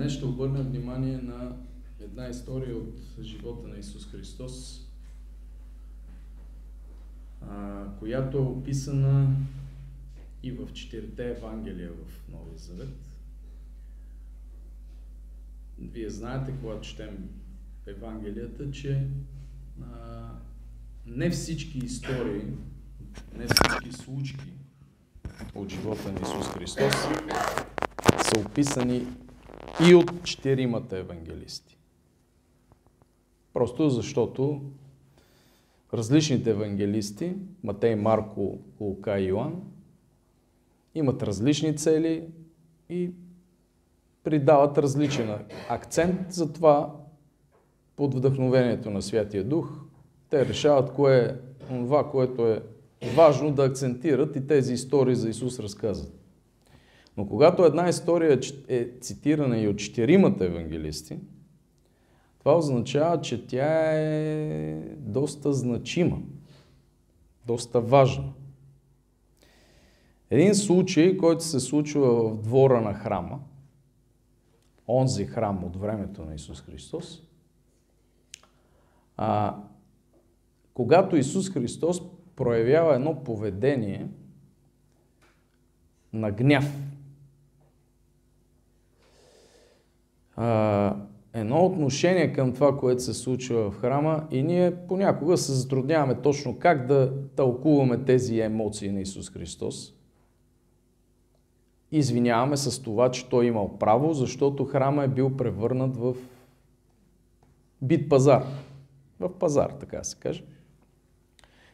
Днес ще обърнем внимание на една история от живота на Исус Христос, която е описана и в 4-те Евангелия в Новия Завет. Вие знаете, когато четем Евангелията, че не всички истории, не всички случки от живота на Исус Христос са описани и от 4-мата евангелисти. Просто защото различните евангелисти, Матей, Марко, Лука и Йоан, имат различни цели и придават различен акцент, затова под вдъхновението на Святия Дух те решават кое е това, което е важно да акцентират и тези истории за Исус разказват. Но когато една история е цитирана и от 4-мата евангелисти, това означава, че тя е доста значима, доста важна. Един случай, който се случва в двора на храма, онзи храм от времето на Исус Христос, когато Исус Христос проявява едно поведение на гняв. Едно отношение към това, което се случва в храма, и ние понякога се затрудняваме точно как да тълкуваме тези емоции на Исус Христос. Извиняваме с това, че Той имал право, защото храма е бил превърнат в бит пазар. В пазар, така се каже.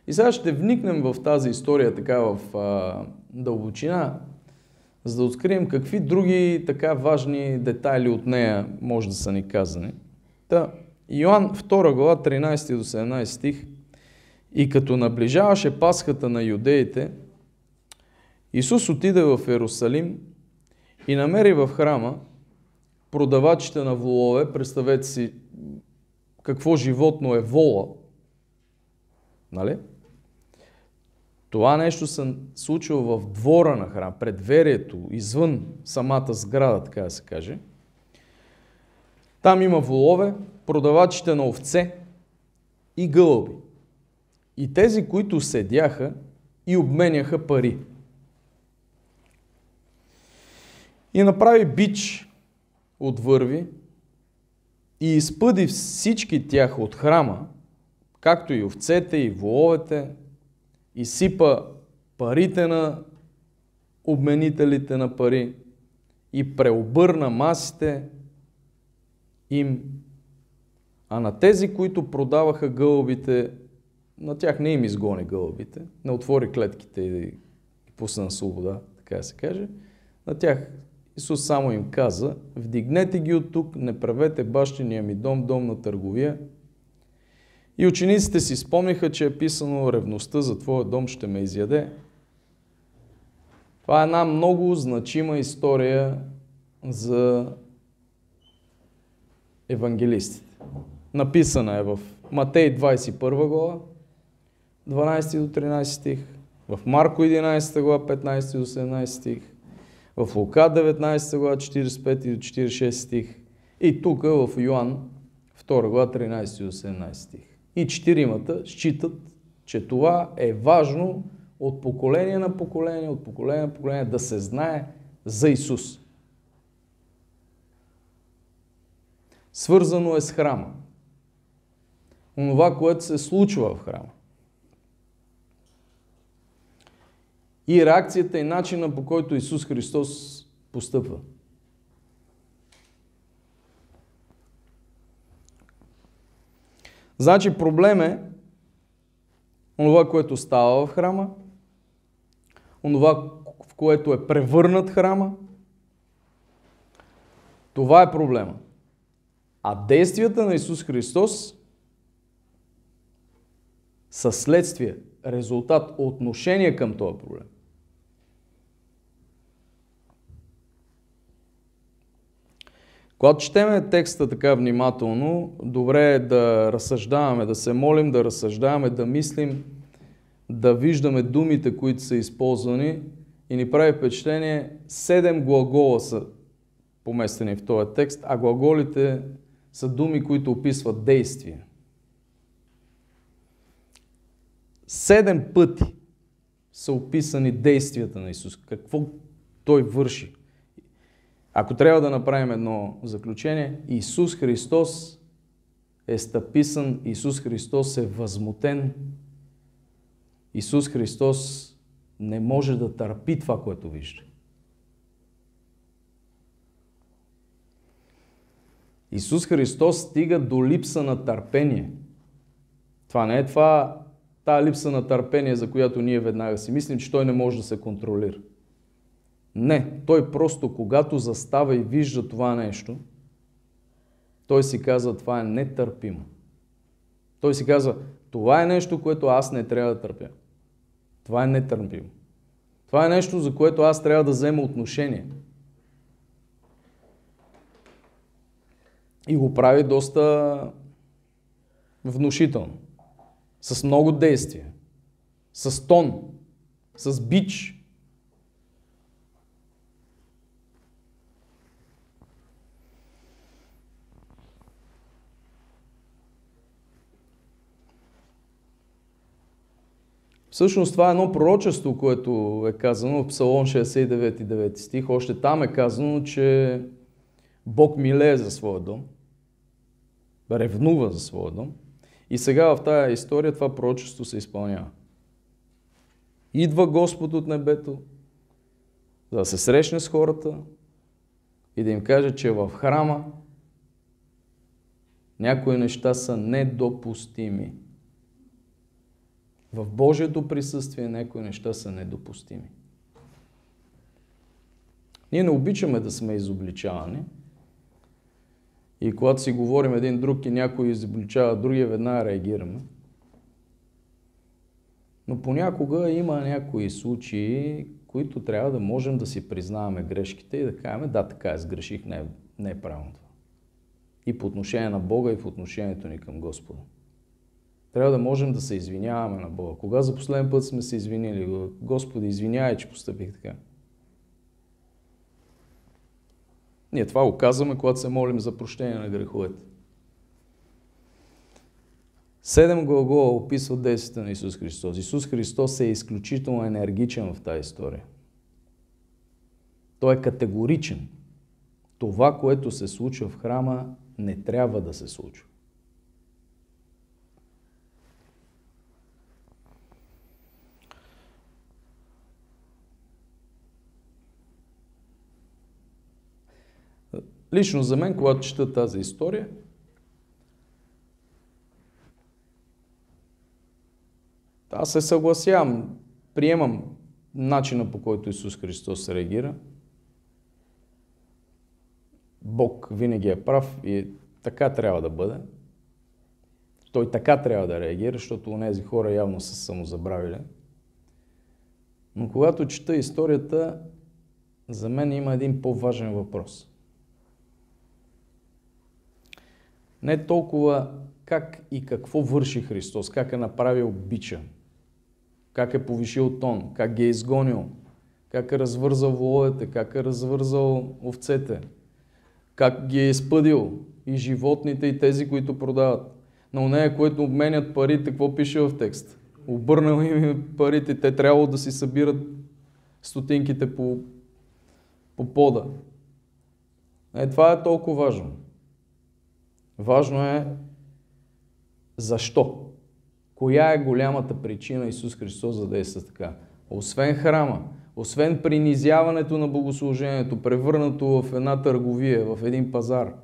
И сега ще вникнем в тази история така в дълбочина, за да открием какви други така важни детайли от нея може да са ни казани. Йоан 2 глава 13 до 17 стих. И като наближаваше Пасхата на юдеите, Исус отиде в Йерусалим и намери в храма продавачите на волове. Представете си какво животно е вола. Нали? Това нещо се случва в двора на храм, предверието, извън самата сграда, така да се каже. Там има волове, продавачите на овце и гълъби. И тези, които седяха и обменяха пари. И направи бич от върви и изпъди всички тях от храма, както и овцете и воловете, и сипа парите на обменителите на пари и преобърна масите им. А на тези, които продаваха гълъбите, на тях не им изгони гълъбите, не отвори клетките и ги пусна на свобода, така да се каже. На тях Исус само им каза: вдигнете ги от тук, не правете бащиния ми дом на търговия. И учениците си спомниха, че е писано: ревността за твоя дом ще ме изяде. Това е една много значима история за евангелистите. Написана е в Матей 21 глава, 12 до 13 стих, в Марко 11 глава, 15 до 17 стих, в Лука 19 глава, 45 до 46 стих и тук в Йоан 2 глава, 13 до 17 стих. И 4-мата считат, че това е важно от поколение на поколение, от поколение на поколение да се знае за Исус. Свързано е с храма. Онова, което се случва в храма. И реакцията и начина, по който Исус Христос постъпва. Значи проблем е онова, което става в храма, онова, в което е превърнат храма. Това е проблема. А действията на Исус Христос са следствие, резултат, отношение към този проблем. Когато четеме текста така внимателно, добре е да разсъждаваме, да се молим, да разсъждаваме, да мислим, да виждаме думите, които са използвани и ни прави впечатление, 7 глагола са поместени в този текст, а глаголите са думи, които описват действие. 7 пъти са описани действията на Исус. Какво Той върши. Ако трябва да направим едно заключение, Исус Христос е стъписан, Исус Христос е възмутен, Исус Христос не може да търпи това, което вижда. Исус Христос стига до липса на търпение. Това не е тая липса на търпение, за която ние веднага си мислим, че Той не може да се контролира. Не, Той просто, когато застава и вижда това нещо, Той си казва, това е нетърпимо. Той си казва, това е нещо, което аз не трябва да търпя. Това е нетърпимо. Това е нещо, за което аз трябва да взема отношение. И го прави доста внушително. С много действия. С тон. С бич. Всъщност това е едно пророчество, което е казано в Псалом 69 9 стих. Още там е казано, че Бог милее за своя дом. Ревнува за своя дом. И сега в тая история това пророчество се изпълнява. Идва Господ от небето, за да се срещне с хората и да им каже, че в храма някои неща са недопустими. В Божието присъствие някои неща са недопустими. Ние не обичаме да сме изобличавани. И когато си говорим един друг и някой изобличава другия, веднага реагираме. Но понякога има някои случаи, които трябва да можем да си признаваме грешките и да кажем, да, така сгреших, не е правилно това. И по отношение на Бога, и по отношението ни към Господа. Трябва да можем да се извиняваме на Бога. Кога за последен път сме се извинили? Господи, извинявай, че постъпих така. Ние това го казваме, когато се молим за прощение на греховете. 7 глагола описват действията на Исус Христос. Исус Христос е изключително енергичен в тази история. Той е категоричен. Това, което се случва в храма, не трябва да се случва. Лично за мен, когато чета тази история, аз се съгласявам, приемам начина, по който Исус Христос реагира. Бог винаги е прав и така трябва да бъде. Той така трябва да реагира, защото онези хора явно са самозабравили. Но когато чета историята, за мен има един по-важен въпрос. Не толкова как и какво върши Христос, как е направил бича, как е повишил тон, как ги е изгонил, как е развързал воловете, как е развързал овцете, как ги е изпъдил и животните, и тези, които продават. На онея, които обменят парите, какво пише в текст? Обърнал им парите, те трябвало да си събират стотинките по пода. Това е толкова важно. Важно е защо. Коя е голямата причина Исус Христос да действа така? Освен храма, освен принизяването на богослужението, превърнато в една търговия, в един пазар.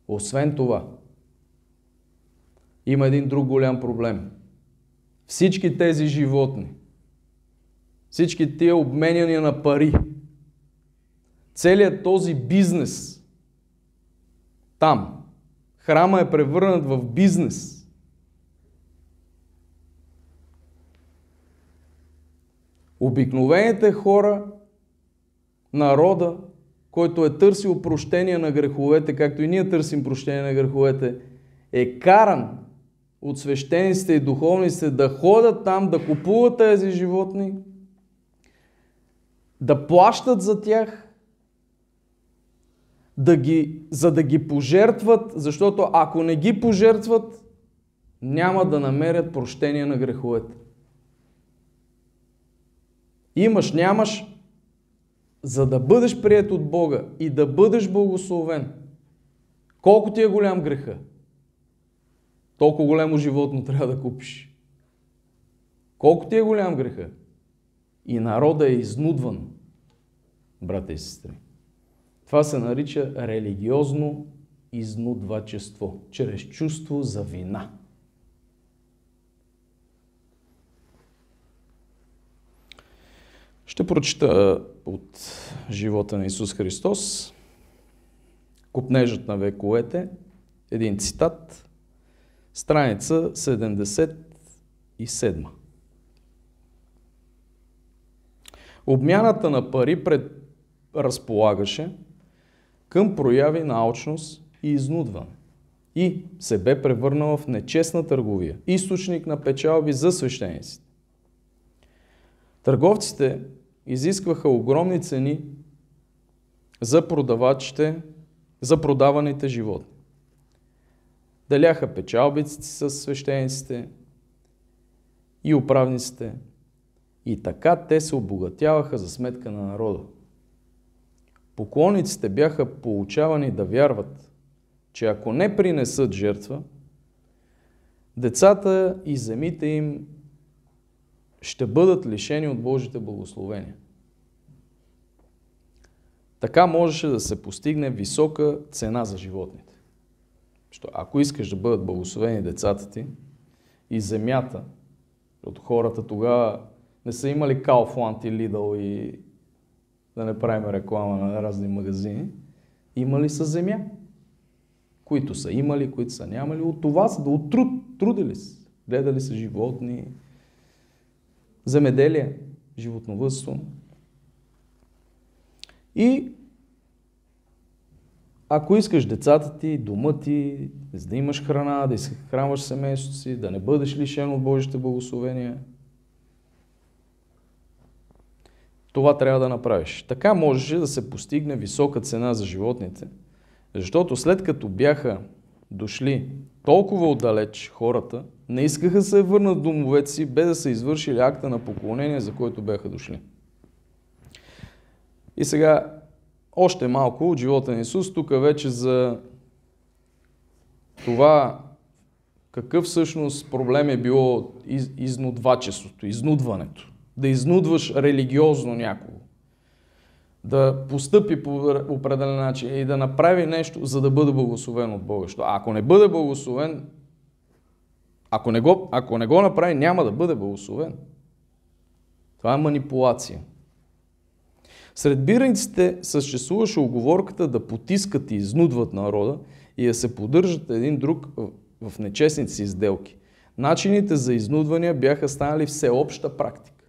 Освен това, има един друг голям проблем. Всички тези животни, всички тия обменяния на пари, целият този бизнес там, храма е превърнат в бизнес. Обикновените хора, народа, който е търсил прощение на греховете, както и ние търсим прощение на греховете, е каран от свещениците и духовниците да ходят там, да купуват тези животни, да плащат за тях за да ги пожертват, защото ако не ги пожертват, няма да намерят прощение на греховете. Имаш, нямаш, за да бъдеш приет от Бога и да бъдеш благословен. Колко ти е голям греха, толкова голямо животно трябва да купиш. Колко ти е голям греха, и народът е изнудван, брата и сестри. Това се нарича религиозно изнудвачество, чрез чувство за вина. Ще прочита от живота на Исус Христос, Копнежът на вековете, един цитат, страница 77. Обмяната на пари разполагаше към прояви на алчност и изнудване и се бе превърнала в нечестна търговия, източник на печалби за свещениците. Търговците изискваха огромни цени за продаваните животни. Деляха печалбиците с свещениците и управниците и така те се обогатяваха за сметка на народа. Поклонниците бяха поучавани да вярват, че ако не принесат жертва, децата и земите им ще бъдат лишени от Божите благословения. Така можеше да се постигне висока цена за животните. Ако искаш да бъдат благословени децата ти и земята, защото хората тогава не са имали Kaufland и Lidl и да не правим реклама на разни магазини, имали са земя, които са имали, които са нямали. От това са, от трудили се, гледали са животни, земеделие, животновъдство. И ако искаш децата ти, дома ти, за да имаш храна, да изхранваш семейството си, да не бъдеш лишен от Божите благословения, това трябва да направиш. Така можеше да се постигне висока цена за животните, защото след като бяха дошли толкова отдалеч хората, не искаха да се върнат в домовете си, без да са извършили акта на поклонение, за който бяха дошли. И сега още малко от живота на Исус, тук вече за това какъв всъщност проблем е било изнудвачеството, изнудването. Да изнудваш религиозно някого. Да постъпи по определен начин и да направи нещо, за да бъде благословен от Бога. Ако не бъде благословен, ако не го направи, няма да бъде благословен. Това е манипулация. Сред бирниците съществуваше уговорката да потискат и изнудват народа и да се поддържат един друг в нечестните си сделки. Начините за изнудвания бяха станали всеобща практика.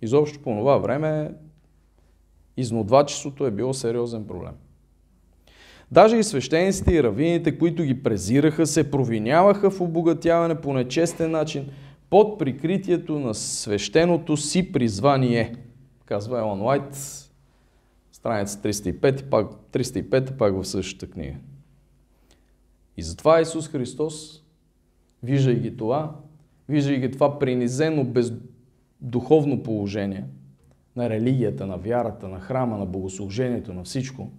Изобщо по това време изнудвачеството е било сериозен проблем. Даже и свещениците и равините, които ги презираха, се провиняваха в обогатяване по нечестен начин под прикритието на свещеното си призвание. Казва Елън Уайт, страница 305, пак в същата книга. И затова Исус Христос, виждайки това принизено бездуховно положение на религията, на вярата, на храма, на богослужението, на всичко,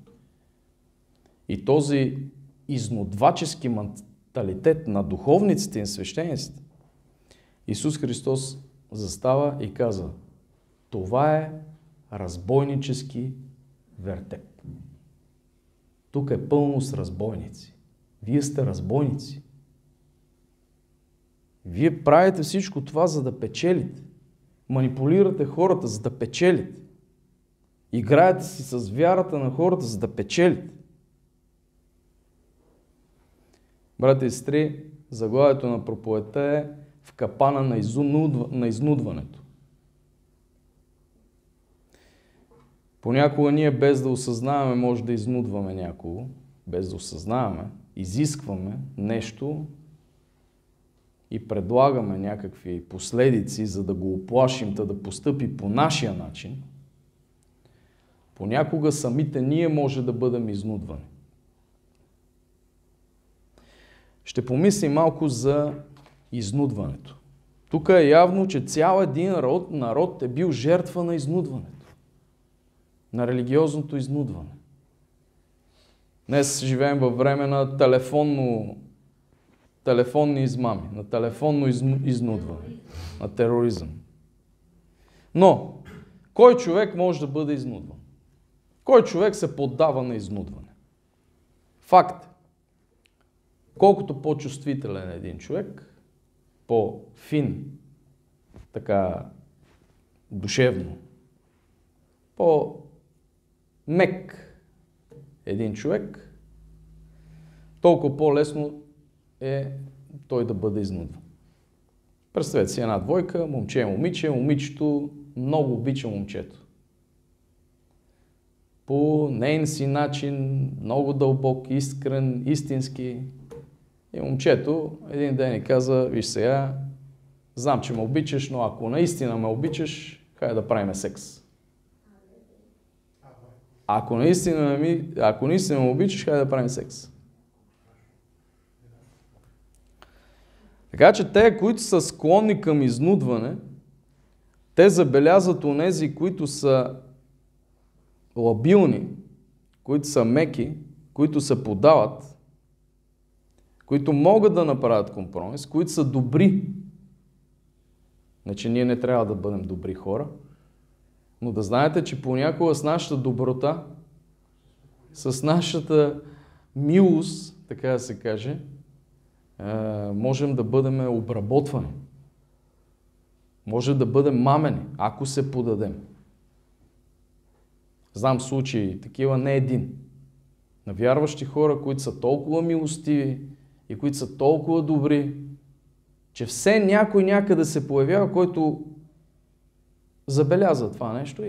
и този изнудвачески менталитет на духовниците и свещениците, Исус Христос застава и казва: това е разбойнически вертеп. Тук е пълно с разбойници. Вие сте разбойници. Вие правите всичко това, за да печелите. Манипулирате хората, за да печелите. Играете си с вярата на хората, за да печелите. Брати и сестри, заглавието на проповедта е в капана на изнудването. Понякога ние без да осъзнаваме може да изнудваме някого, без да осъзнаваме, изискваме нещо и предлагаме някакви последици, за да го уплашим, да постъпи по нашия начин. Понякога самите ние може да бъдем изнудвани. Ще помислим малко за изнудването. Тук е явно, че цял един народ е бил жертва на изнудването. На религиозното изнудване. Днес живеем във време на телефонни измами, на телефонно изнудване, на тероризъм. Но, кой човек може да бъде изнудван? Кой човек се поддава на изнудване? Факт. Колкото по-чувствителен е един човек, по-фин, така душевно, по-мек един човек, толкова по-лесно е той да бъде изнудван. Представете си една двойка, момче и момиче, момичето много обича момчето. По нейн си начин, много дълбок, искрен, истински. И момчето един ден ни каза: виж сега, знам, че ме обичаш, но ако наистина ме обичаш, хайде да правим секс. Ако наистина ме обичаш, хайде да правим секс. Така че те, които са склонни към изнудване, те забелязват онези, които са лабилни, които са меки, които се подават, които могат да направят компромис, които са добри. Значи ние не трябва да бъдем добри хора, но да знаете, че понякога с нашата доброта, с нашата милост, така да се каже, можем да бъдем обработвани. Може да бъдем мамени, ако се подадем. Знам случаи, такива не един, на вярващи хора, които са толкова милостиви и които са толкова добри, че все някой някъде се появява, който забелязва това нещо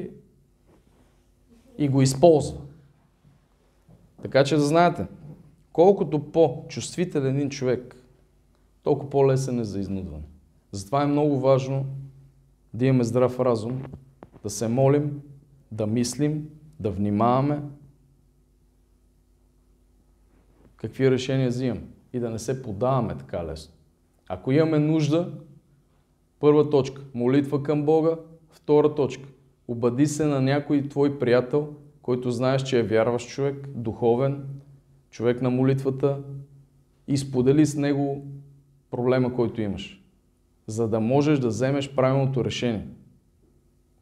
и го използва. Така че да знаете, колкото по-чувствителен един човек, толкова по-лесен е за изнудване. Затова е много важно да имаме здрав разум, да се молим, да мислим, да внимаваме какви решения взимаме и да не се подаваме така лесно. Ако имаме нужда, първа точка, молитва към Бога, втора точка, обади се на някой твой приятел, който знаеш, че е вярващ човек, духовен, човек на молитвата, и сподели с него проблема, който имаш, за да можеш да вземеш правилното решение.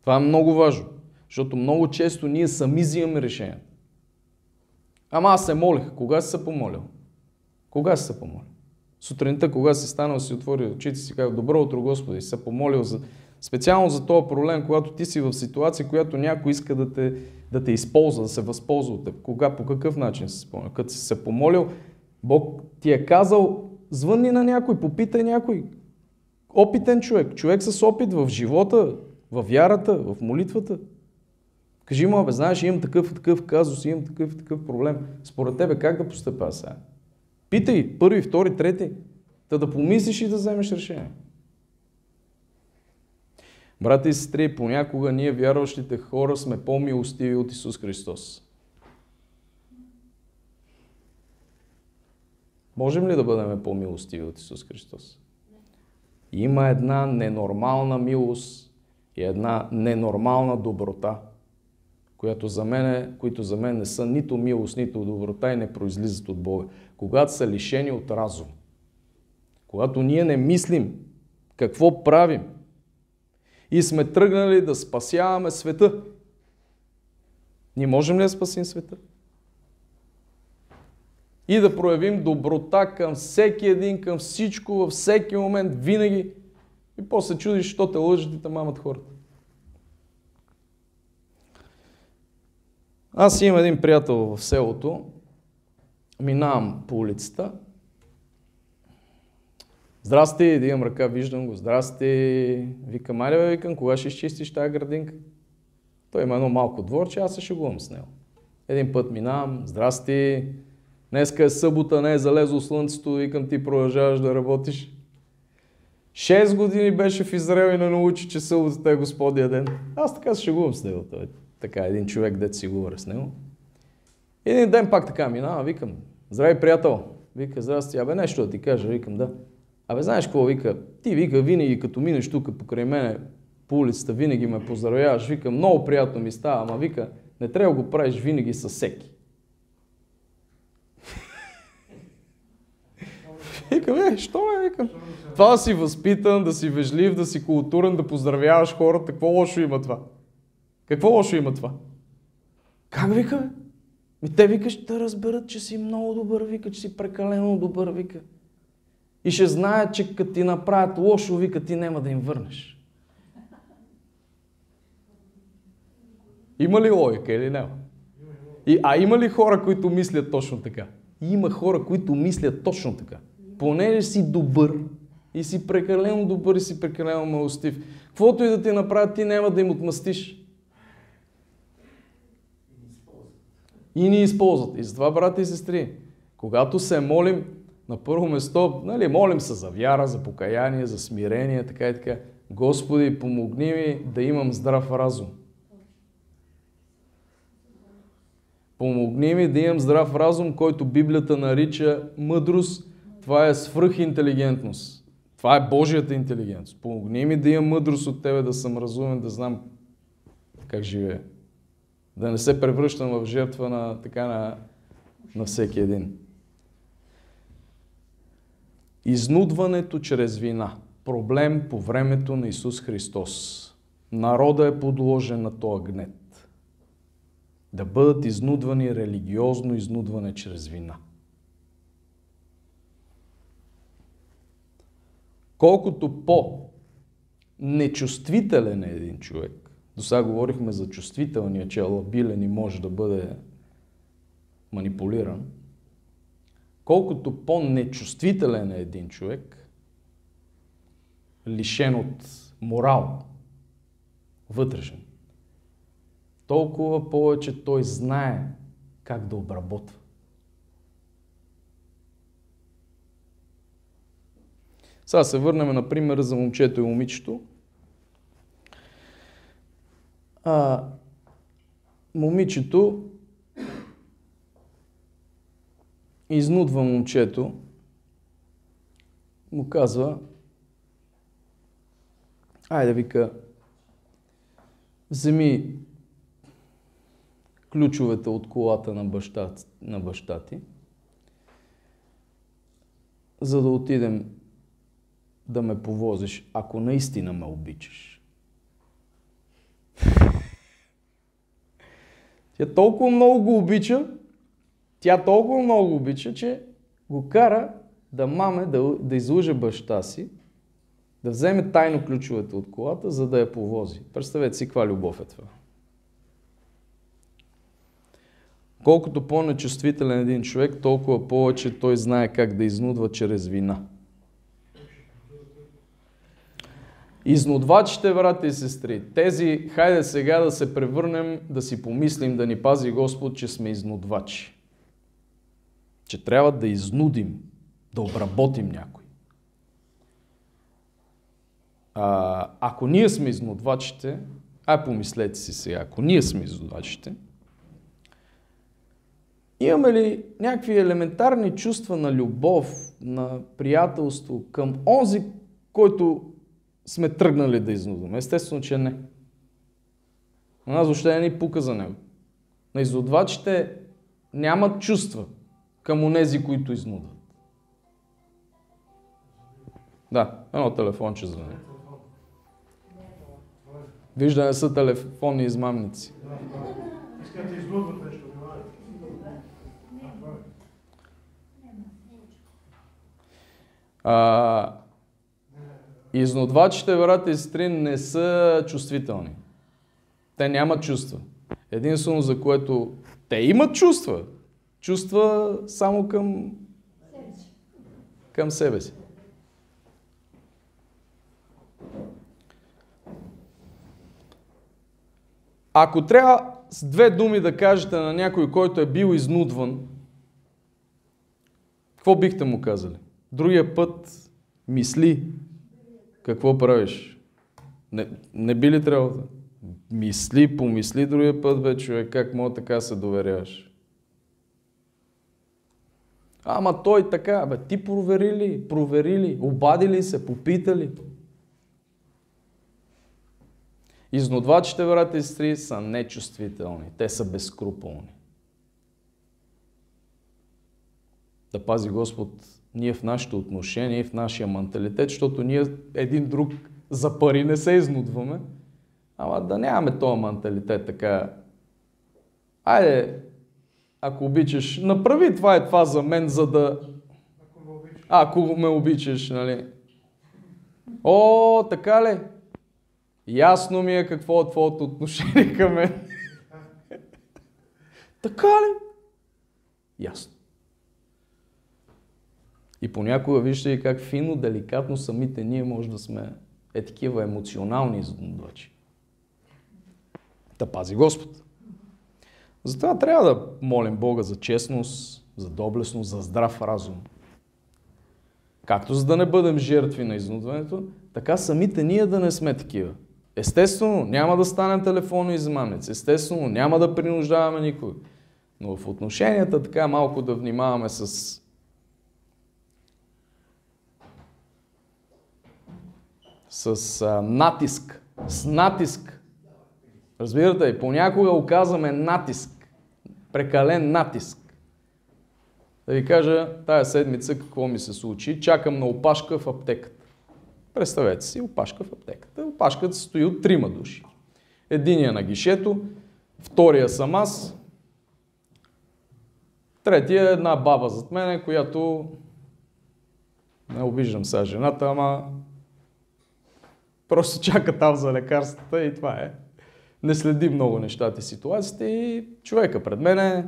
Това е много важно, защото много често ние сами взимаме решение. Ама аз се молих. Кога си се помолил? Кога си се помолил? Сутринта, кога си станал, си отворил очите си, казал: добро утро, Господи, си се помолил специално за този проблем, когато ти си в ситуация, която някой иска да те използва, да се възползва от теб. Кога, по какъв начин си спомнил? Като си се помолил, Бог ти е казал: звънни на някой, попитай някой. Опитен човек, човек с опит в живота, в вярата, в молитвата. Кажи му: знаеш, имам такъв казус, имам такъв проблем. Според тебе как да постъпя сега? Питай първи, втори, трети, да помислиш и да вземеш решение. Брати и сестри, понякога ние, вярващите хора, сме по-милостиви от Исус Христос. Можем ли да бъдем по-милостиви от Исус Христос? Има една ненормална милост и една ненормална доброта, които за мен не са нито милост, нито доброта и не произлизат от Бога. Когато са лишени от разум. Когато ние не мислим какво правим и сме тръгнали да спасяваме света. Ние можем ли да спасим света? И да проявим доброта към всеки един, към всичко, във всеки момент, винаги. И после чудиш, що те лъжат и те мамат хората. Аз имам един приятел в селото, минавам по улицата. Здрасти, да имам ръка, виждам го. Здрасти. Викам: айде, викам, кога ще изчистиш тази градинка? Той има едно малко дворче, аз се шегувам с него. Един път минавам: здрасти, днеска е събота, не е залезло слънцето, викам, ти продължаваш да работиш. 6 години беше в Израел и не научи, че съботата е Господния ден. Аз така се шегувам с него. така, един човек, дето си говори с него. И един ден пак така минава, викам, здравей, приятел. Вика, здрасти, абе нещо да ти кажа, викам, да. Абе, знаеш какво, вика, ти, вика, винаги като минеш тук покрай мене по улицата, винаги ме поздравяваш, вика, много приятно ми става, ама вика, не трябва да го правиш винаги със всеки. Викам, що ме, викам? Това да си възпитан, да си вежлив, да си културен, да поздравяваш хората, какво лошо има това? Какво лошо има това? Как, вика, бе? Те, вика, ще разберат, че си много добър, вика, че си прекалено добър, вика. И ще знаят, че като ти направят лошо, вика, ти няма да им върнеш. Има ли логика или няма? Има ли хора, които мислят точно така? Има хора, които мислят точно така. Понеже си добър и си прекалено добър и си прекалено милостив. Каквото и да ти направят, ти няма да им отмъстиш. И ни използват. И затова, брати и сестри, когато се молим, на първо место, нали, молим се за вяра, за покаяние, за смирение, така и така. Господи, помогни ми да имам здрав разум. Помогни ми да имам здрав разум, който Библията нарича мъдрост. Това е свръхинтелигентност. Това е Божията интелигентност. Помогни ми да имам мъдрост от Тебе, да съм разумен, да знам как живея. Да не се превръщам в жертва на всеки един. Изнудването чрез вина. Проблем по времето на Исус Христос. Народа е подложен на този гнет. Да бъдат изнудвани, религиозно изнудване чрез вина. Колкото по-нечувствителен е един човек, до сега говорихме за чувствителния, че е лабилен и може да бъде манипулиран, колкото по-нечувствителен е един човек, лишен от морал, вътрешен, толкова повече той знае как да обработва. Сега се върнем на примера за момчето и момичето. Момичето изнудва момчето, му казва, айде, вика, вземи ключовете от колата на баща ти, за да отидем да ме повозиш, ако наистина ме обичаш. Тя толкова много го обича, че го кара да маме, да излъже баща си, да вземе тайно ключовете от колата, за да я повози. Представете си каква любов е това. Колкото по-нечувствителен един човек, толкова повече той знае как да изнудва чрез вина. Изнудвачите, брати и сестри, тези, хайде сега да се превърнем, да си помислим, да ни пази Господ, че сме изнудвачи. Че трябва да изнудим, да обработим някой. Ако ние сме изнудвачите, помислете си сега, ако ние сме изнудвачите, имаме ли някакви елементарни чувства на любов, на приятелство към онзи, който сме тръгнали да изнудваме? Естествено, че не. На нас въобще не ни пука за него. На изнудвачите нямат чувства към онези, които изнудват. Да, едно телефонче за него. Вижда, не са телефонни измамници. Искате изнудват нещо. Изнудвачите, брати и сестри, не са чувствителни. Те нямат чувства. Единствено, за което те имат чувства. Чувства само към себе си. Ако трябва с две думи да кажете на някой, който е бил изнудван, какво бихте му казали? Другия път мисли какво правиш. Не би ли трябвало? Помисли другия път, бе, човек, как мога така се доверяваш? Ама той така, бе, ти провери ли, обади ли се, попита ли? Изнудвачите, брата и сестри, са нечувствителни, те са безскрупулни. Да пази Господ ние в нашето отношение и в нашия менталитет, защото ние един друг за пари не се изнудваме, ама да нямаме този менталитет така. Айде, ако обичаш, направи това за мен, за да... Ако ме обичаш, нали? О, така ли? Ясно ми е какво е твоето отношение към мен. Така ли? Ясно. И понякога вижте как финно, деликатно самите ние може да сме такива емоционални изнудвачи. Да пази Господ. Затова трябва да молим Бога за честност, за доблестност, за здрав разум. Както за да не бъдем жертви на изнудването, така самите ние да не сме такива. Естествено, няма да станем телефонни измамници. Естествено, няма да принуждаваме никой. Но в отношенията така малко да внимаваме с натиск. С натиск. Разбирате, и понякога оказваме натиск. Прекален натиск. Да ви кажа, тая седмица какво ми се случи. Чакам на опашка в аптеката. Представете си, опашка в аптеката. Опашката стои от 3 души. Единия на гишето, втория съм аз, третия е една баба зад мене, която не обиждам сега жената, ама просто чака там за лекарствата и това е. Не следи много нещата и ситуацията и човека пред мене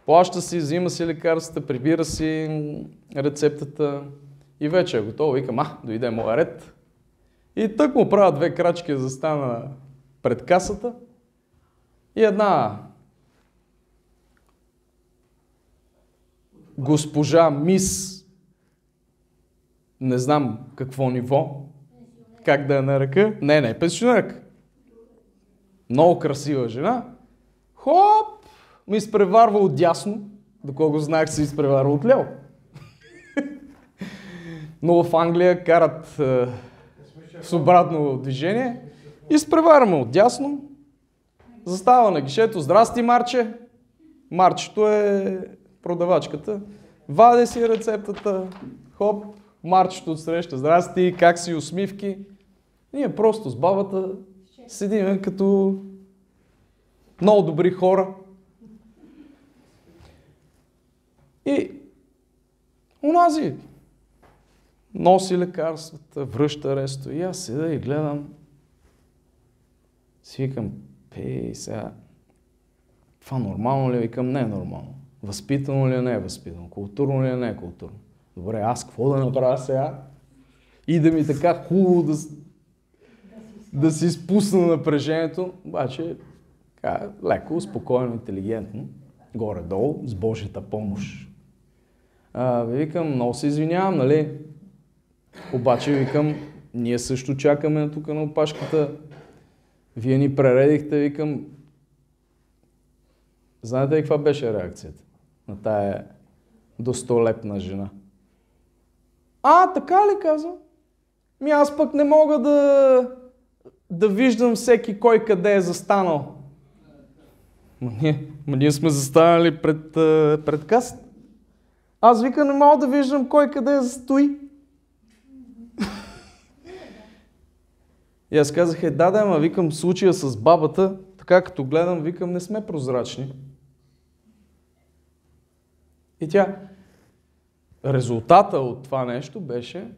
плаща си, взима си лекарствата, прибира си рецептата и вече е готово. Викам, дойде моя ред. И тък му правя 2 крачки да застана пред касата и една госпожа мис, не знам какво ниво, как да я нарека, не, пенсионерка. Много красива жена. Хоп! Ми изпреварва от дясно, доколко знаех се изпреварва от ляво. Но в Англия карат с обратно движение. Изпреварваме от дясно. Застава на гишето. Здрасти, Марче! Марчето е продавачката. Вади си рецептата. Хоп! Марчето отсреща. Здрасти, как си, усмивки. Ние просто с бабата седиме като много добри хора. И онази носи лекарствата, връща ресто. И аз седа и гледам. Си викам, сега, това нормално ли? Викам, не е нормално. Възпитано ли е? Не е възпитано. Културно ли е? Не е културно. Добре, аз какво да направя сега? И да ми така хубаво да си изпусна напрежението. Обаче, леко, спокойно, интелигентно, горе-долу, с Божията помощ. Викам, много се извинявам, нали? Обаче, викам, ние също чакаме тук на опашката. Вие ни прередихте, викам. Знаете ли каква беше реакцията на тая достолепна жена? Така ли казва? Аз пък не мога да виждам всеки кой къде е застанал. Ние сме застанали пред касата. Аз вика, не мога да виждам кой къде стои. И аз казах, ама викам случая с бабата, така като гледам, викам, не сме прозрачни. И тя, резултата от това нещо беше,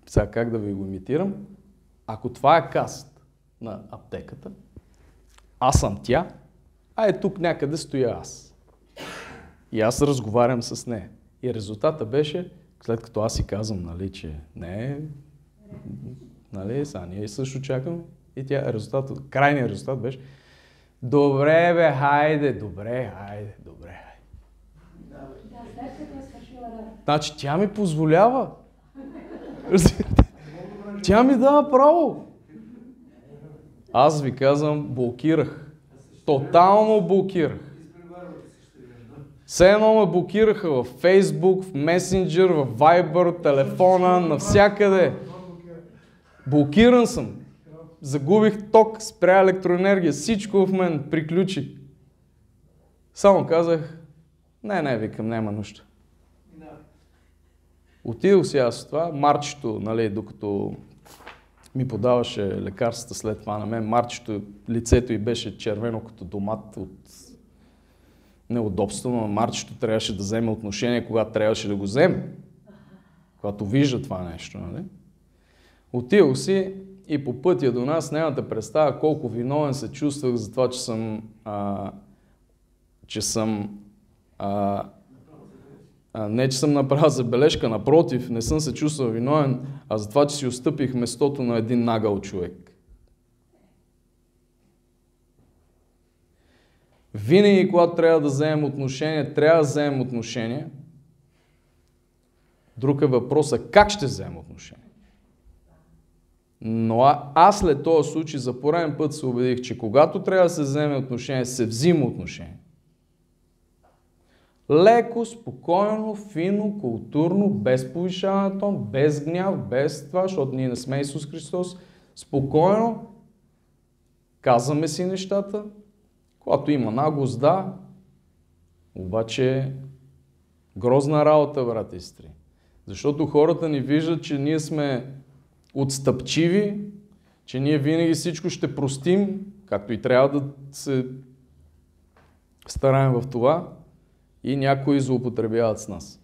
сега как да ви го имитирам, ако това е касата на аптеката, аз съм тя, тук някъде стоя аз. И аз разговарям с нея. И резултата беше, след като аз си казвам, нали, че не, нали, сега ние също чакаме. И тя, крайният резултат беше, добре бе, хайде. Значи тя ми позволява. Тя ми дава право. Аз ви казвам, блокирах. Тотално блокирах. Все едно ме блокираха в Фейсбук, в Месенджер, в Viber, телефона, навсякъде. Блокиран съм. Загубих ток, спря електроенергия, всичко в мен приключи. Само казах, не, викам, няма нужда. Отидох си аз с това, Марчето, нали, докато ми подаваше лекарствата след това на мен, Марчето, лицето й беше червено като домат от неудобство, но Марчето трябваше да вземе отношение, когато трябваше да го вземе. Когато вижда това нещо, нали? Отидох си и по пътя до нас нямате представа колко виновен се чувствах за това, не, че съм направил забележка, напротив, не съм се чувствал виновен, а за това, че си отстъпих местото на един нагъл човек. Винаги, когато трябва да вземем отношение, трябва да вземем отношение. Друг е въпросът как ще вземем отношение. Но аз след този случай за пореден път се убедих, че когато трябва да се вземе отношение, се взима отношение. Леко, спокойно, фино, културно, без повишаване на тон, без гняв, без това, защото ние не сме Исус Христос. Спокойно, казваме си нещата, когато има наглост, да, обаче грозна работа, брати и сестри. Защото хората ни виждат, че ние сме отстъпчиви, че ние винаги всичко ще простим, както и трябва да се стараем в това, и някои злоупотребяват с нас.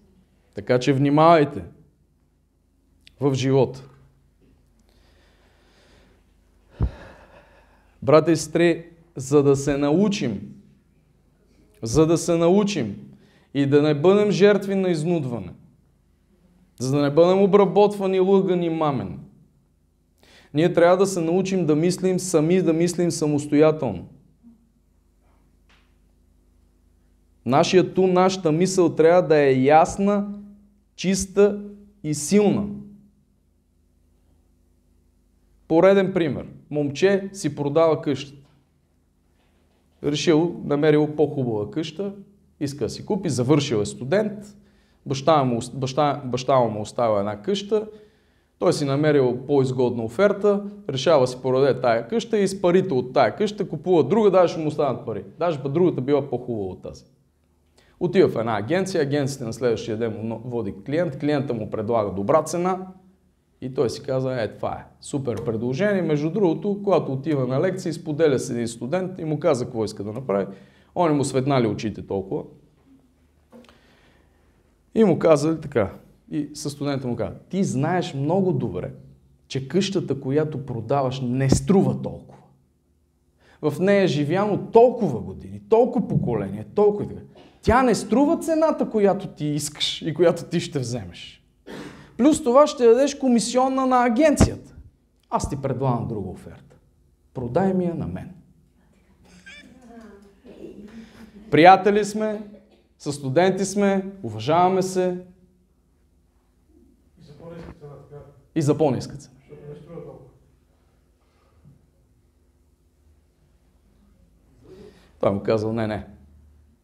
Така че внимавайте в живота. Брати и сестри, за да се научим и да не бъдем жертви на изнудване, за да не бъдем обработвани, лъгани, мамени, ние трябва да се научим да мислим сами, да мислим самостоятелно. Нашата мисъл трябва да е ясна, чиста и силна. Пореден пример. Момче си продава къщата. Намерил по-хубава къща, иска да си купи, завършил е студент, баща му оставя една къща, той си намерил по-изгодна оферта, решава си продаде тая къща и с парите от тая къща купува друга, даже ще му останат пари. Даже другата била по-хубава от тази. Отива в една агенция, агенцията на следващия ден му води клиента му предлага добра цена и той си казва, това е супер предложение. Между другото, когато отива на лекция, споделя с един студент и му каза какво иска да направи. Они му светнали очите толкова. И му казали така, и със студента му каза, ти знаеш много добре, че къщата, която продаваш, не струва толкова. В нея е живяно толкова години, толкова поколения, толкова и така. Тя не струва цената, която ти искаш и която ти ще вземеш. Плюс това ще дадеш комисионна на агенцията. Аз ти предлагам друга оферта. Продай ми я на мен. Приятели сме, със студенти сме, уважаваме се. И за по-ниска цена. Той му казал, не.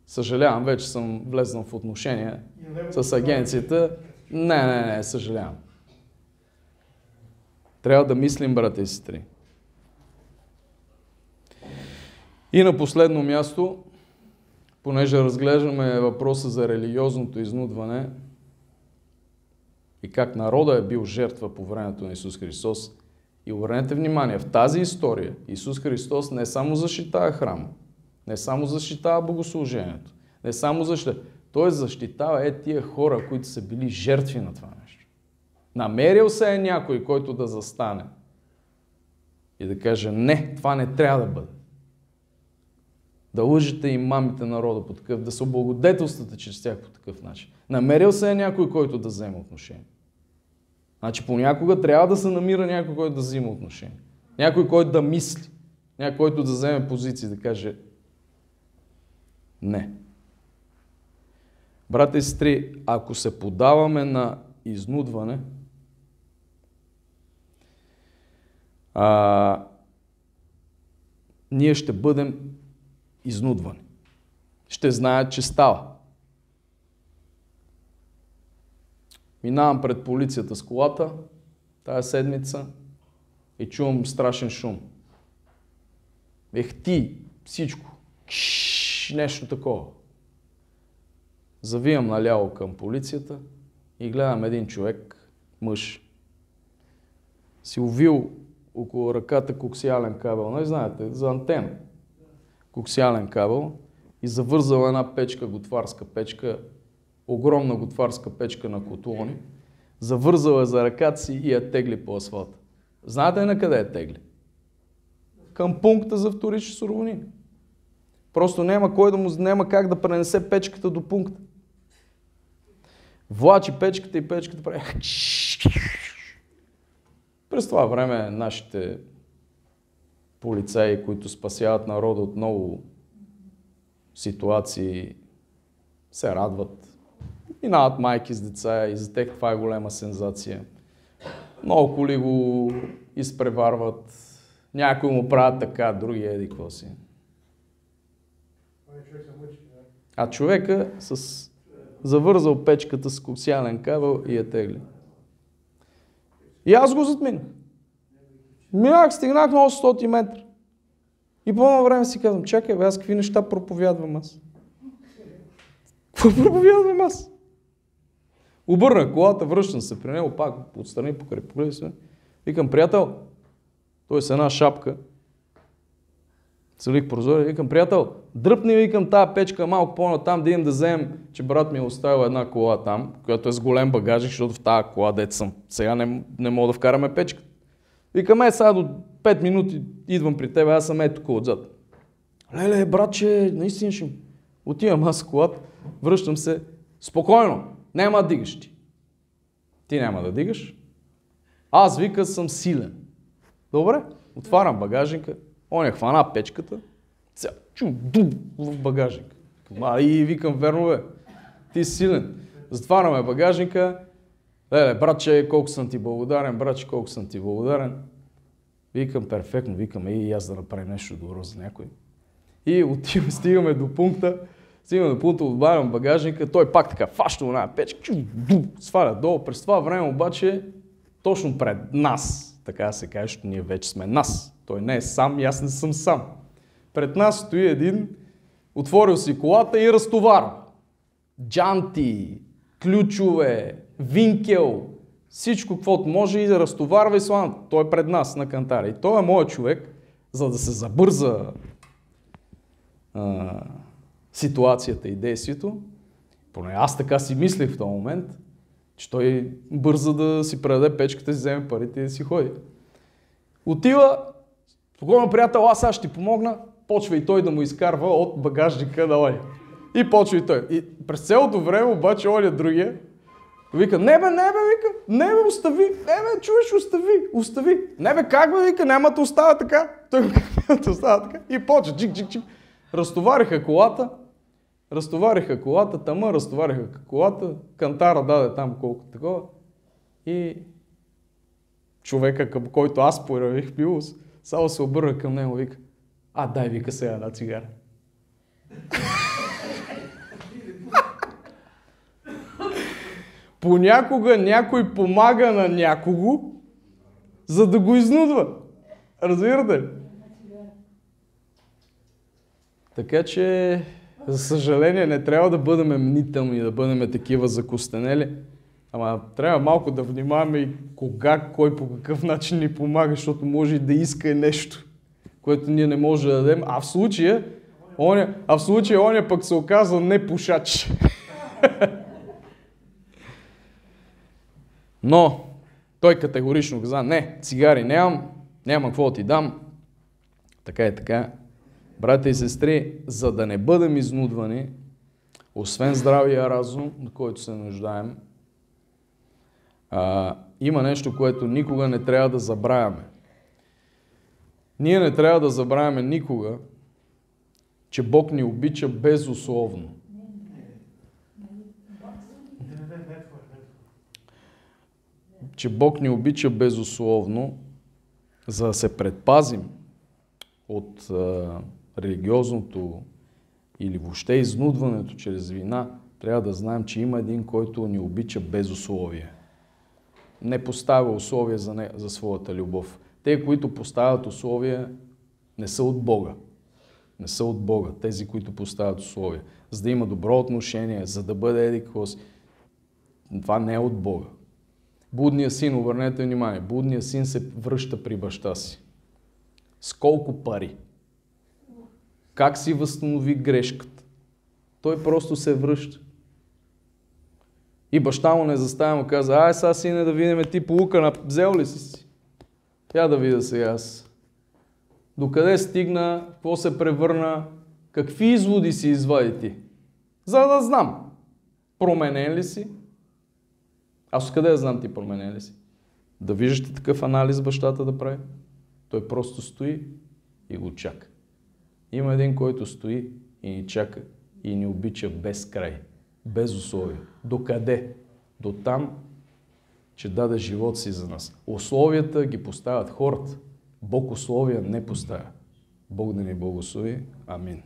Съжалявам, вече съм влезнал в отношение с агенцията. Не, съжалявам. Трябва да мислим, брати и сестри. И на последно място, понеже разглеждаме въпроса за религиозното изнудване и как народа е бил жертва по времето на Исус Христос, и обърнете внимание, в тази история Исус Христос не само защитава храма, не само защитава богослужението, не само защитава, той защитава тия хора, които са били жертви на това нещо. Намерил се е някой, който да застане и да каже, не, това не трябва да бъде. Да лъжете и мамите народа по такъв, да се облагодетелствате чрез тях по такъв начин. Намерил се е някой, който да вземе отношение. Значи понякога трябва да се намира някой, който да взима отношение. Някой, който да мисли. Някой, който да вземе позиции, да каже не. Брата и сестри, ако се подаваме на изнудване, ние ще бъдем изнудвани. Ще знаят, че става. Минавам пред полицията с колата тая седмица и чувам страшен шум. Ехти, всичко. Нещо такова. Завивам наляво към полицията и гледам един човек, мъж, си увил около ръката коксиален кабел. Не знаете, за антена. Коксиален кабел и завързал една печка, готварска печка, огромна готварска печка на котлони. Завързал е за ръката си и я тегли по асфалта. Знаете ли на къде я тегли? Към пункта за вторични суровини. Просто няма как да пренесе печката до пункта. Влачи печката и печката прави. През това време нашите полицаи, които спасяват народа от много ситуации, се радват. Минават майки с деца и за тях това е голема сензация. Много коли го изпреварват. Някои му правят така, други еди какво си. А човека завързал печката с коксиален кабел и я тегли. И аз го затминах. Стигнах на 800 метра. И по едно време си казвам, чакай, аз какви неща проповядвам аз? Какво проповядвам аз? Обърнах колата, връщам се при него, пак отстрани покрай погледа се. Викам, приятел, той с една шапка, целих прозория, викам, приятел, дръпни, викам, тая печка малко по-натам, да идем да вземем, че брат ми е оставил една кола там, която е с голем багажник, защото в тази кола дет съм. Сега не мога да вкараме печка. Викам, сега до 5 минути идвам при тебе, аз съм тук отзад. Леле, братче, наистина ще отивам аз с колата, връщам се, спокойно, няма да дигаш ти. Ти няма да дигаш. Аз вика съм силен. Добре, отварям багажника, он хвана печката, сега в багажника. И викам, верно бе, ти си силен. Затваряме багажника, леле, братче, колко съм ти благодарен, братче, колко съм ти благодарен. Викам, перфектно, викам, и аз да направим нещо добро за някой. И стигаме до пункта, отварям багажника, той пак така фаща на печка, сваля долу. През това време обаче, точно пред нас, така се каже, защото ние вече сме нас. Той не е сам и аз не съм сам. Пред нас стои един, отворил си колата и разтоварва. Джанти, ключове, винкел, всичко, каквото може и да разтоварва и слана. Той е пред нас на кантара. И той е моят човек, за да се забърза ситуацията и действието. Поне аз така си мислех в този момент, че той бърза да си предаде печката, си вземе парите и да си ходи. Отива, спокойно приятел, аз сега ще ти помогна, почва и той да му изкарва от багажника на оня. И почва и той. И през цялото време обаче оня другия вика, не бе, остави, чуеш, остави. Не бе, как бе, вика, няма да остава така. Той вика, няма да остава така. И почва, чик. Разтовариха колата, кантара даде там колко такова и човека, към който аз проявих милост, само се обърна към него и вика, дай, вика, сега една цигара. Понякога някой помага на някого, за да го изнудва. Разбирате ли? Така че, за съжаление, не трябва да бъдем мнителни, да бъдем такива закостенели. Ама трябва малко да внимаваме и кога, кой по какъв начин ни помага, защото може и да иска нещо, което ние не можем да дадем. А в случая, оня пък се оказва не пушач. Но той категорично каза, не, цигари нямам какво да ти дам. Така и така. Братя и сестри, за да не бъдем изнудвани, освен здравия разум, на който се нуждаем, има нещо, което никога не трябва да забравяме. Ние не трябва да забравяме никога, че Бог ни обича безусловно. Че Бог ни обича безусловно, за да се предпазим от религиозното или въобще изнудването чрез вина, трябва да знаем, че има един, който ни обича без условие. Не поставя условия за своята любов. Те, които поставят условия, не са от Бога. Не са от Бога. Тези, които поставят условия. За да има добро отношение, за да бъде едиквост. Това не е от Бога. Блудният син, обърнете внимание, блудният син се връща при баща си. С колко пари? Как си възстанови грешката? Той просто се връща. И баща му не заставя, му каза: ай сега, сине, да видим ти полука, взел ли си? Я да видя сега аз. Докъде стигна, какво се превърна, какви изводи си извади ти? За да знам. Променен ли си? Аз откъде да знам ти променен ли си? Да виждате такъв анализ бащата да прави? Той просто стои и го чака. Има един, който стои и ни чака и ни обича без край, без условия. Докъде? До там, че даде живот си за нас. Условията ги поставят хората. Бог условия не поставя. Бог да ни благослови. Амин.